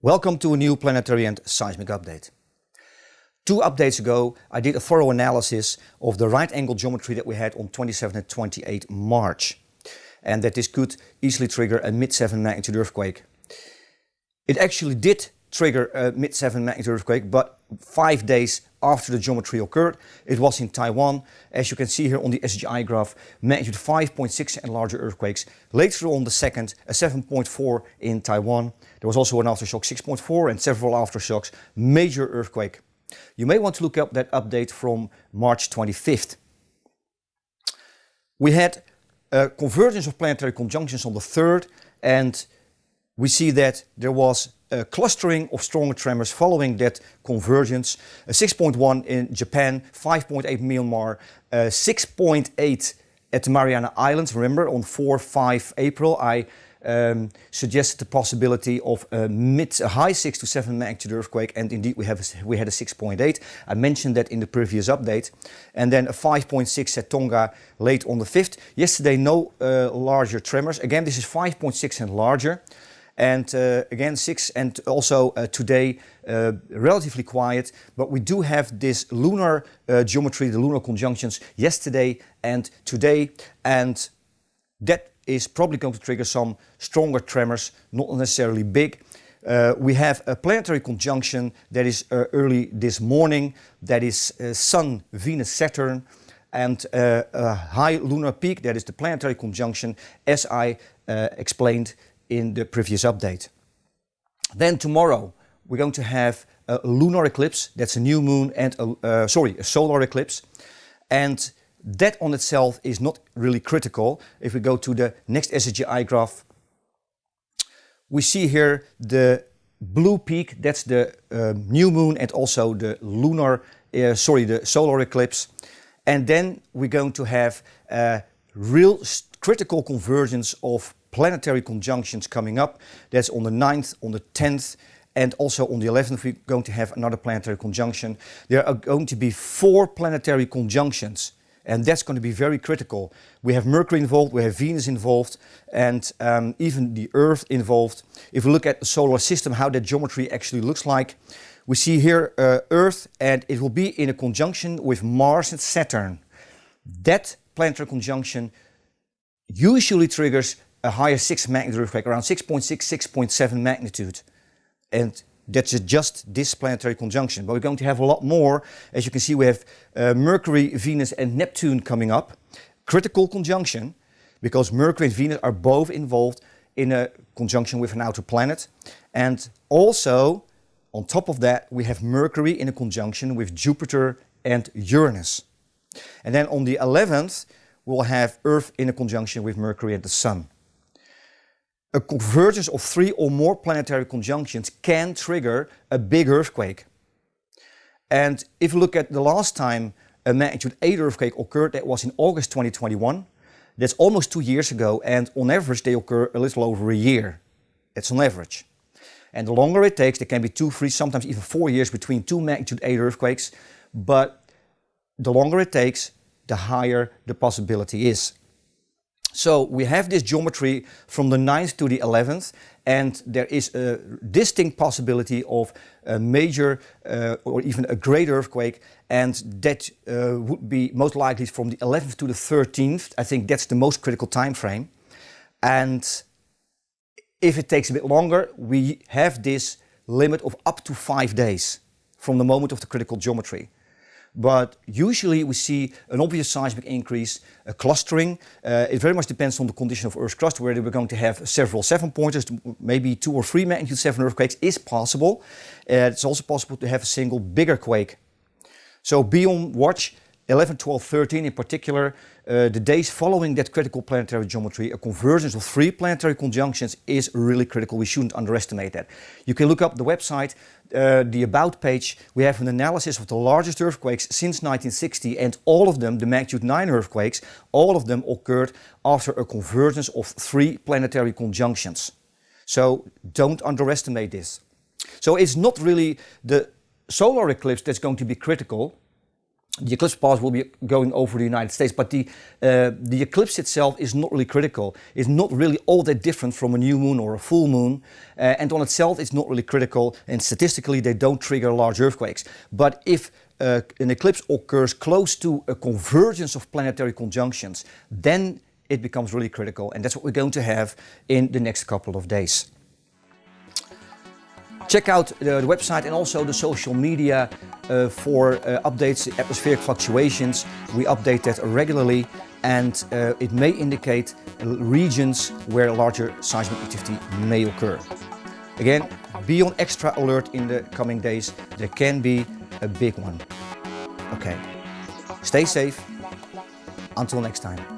Welcome to a new planetary and seismic update. 2 updates ago, I did a thorough analysis of the right angle geometry that we had on 27 and 28 March, and that this could easily trigger a mid-7 magnitude earthquake. It actually did trigger a mid-7 magnitude earthquake, but 5 days after the geometry occurred. It was in Taiwan. As you can see here on the SGI graph, magnitude 5.6 and larger earthquakes. Later on the 2nd, a 7.4 in Taiwan. There was also an aftershock 6.4 and several aftershocks, major earthquake. You may want to look up that update from March 25th. We had a convergence of planetary conjunctions on the 3rd, and we see that there was a clustering of stronger tremors following that convergence. 6.1 in Japan, 5.8 Myanmar, 6.8 at the Mariana Islands. Remember, on 4-5 April, I suggested the possibility of a high 6 to 7 magnitude earthquake, and indeed we had a 6.8. I mentioned that in the previous update. And then a 5.6 at Tonga late on the 5th. Yesterday, no larger tremors. Again, this is 5.6 and larger. And again 6, and also today relatively quiet, but we do have this lunar geometry, the lunar conjunctions yesterday and today, and that is probably going to trigger some stronger tremors, not necessarily big. We have a planetary conjunction that is early this morning, that is Sun, Venus, Saturn, and a high lunar peak, that is the planetary conjunction, as I explained in the previous update. Then tomorrow we're going to have a lunar eclipse, that's a new moon, and a solar eclipse, and that on itself is not really critical. If we go to the next SGI graph, we see here the blue peak, that's the new moon, and also the the solar eclipse. And then we're going to have a real critical convergence of planetary conjunctions coming up. That's on the 9th, on the 10th, and also on the 11th we're going to have another planetary conjunction. There are going to be 4 planetary conjunctions, and that's going to be very critical. We have Mercury involved, we have Venus involved, and even the Earth involved. If we look at the solar system, how that geometry actually looks like, we see here Earth, and it will be in a conjunction with Mars and Saturn. That planetary conjunction usually triggers a higher 6 magnitude earthquake, around 6.6, 6.7 magnitude. And that's just this planetary conjunction. But we're going to have a lot more. As you can see, we have Mercury, Venus and Neptune coming up. Critical conjunction, because Mercury and Venus are both involved in a conjunction with an outer planet. And also, on top of that, we have Mercury in a conjunction with Jupiter and Uranus. And then on the 11th, we'll have Earth in a conjunction with Mercury and the Sun. A convergence of 3 or more planetary conjunctions can trigger a big earthquake. And if you look at the last time a magnitude 8 earthquake occurred, that was in August 2021. That's almost 2 years ago, and on average they occur a little over a year. That's on average. And the longer it takes, there can be 2, 3, sometimes even 4 years between 2 magnitude 8 earthquakes, but the longer it takes, the higher the possibility is. So we have this geometry from the 9th to the 11th, and there is a distinct possibility of a major or even a great earthquake, and that would be most likely from the 11th to the 13th. I think that's the most critical time frame. And if it takes a bit longer, we have this limit of up to 5 days from the moment of the critical geometry. But usually we see an obvious seismic increase, a clustering. It very much depends on the condition of Earth's crust, whether we're going to have several 7-pointers, maybe 2 or 3 magnitude 7 earthquakes is possible. It's also possible to have a single bigger quake. So be on watch. 11, 12, 13 in particular, the days following that critical planetary geometry, a convergence of 3 planetary conjunctions is really critical. We shouldn't underestimate that. You can look up the website, the About page. We have an analysis of the largest earthquakes since 1960, and all of them, the magnitude 9 earthquakes, all of them occurred after a convergence of 3 planetary conjunctions. So don't underestimate this. So it's not really the solar eclipse that's going to be critical. The eclipse path will be going over the United States, but the eclipse itself is not really critical. It's not really all that different from a new moon or a full moon, and on itself it's not really critical, and statistically they don't trigger large earthquakes. But if an eclipse occurs close to a convergence of planetary conjunctions, then it becomes really critical, and that's what we're going to have in the next couple of days. Check out the website and also the social media for updates, atmospheric fluctuations. We update that regularly, and it may indicate regions where larger seismic activity may occur. Again, be on extra alert in the coming days. There can be a big one. Okay, stay safe. Until next time.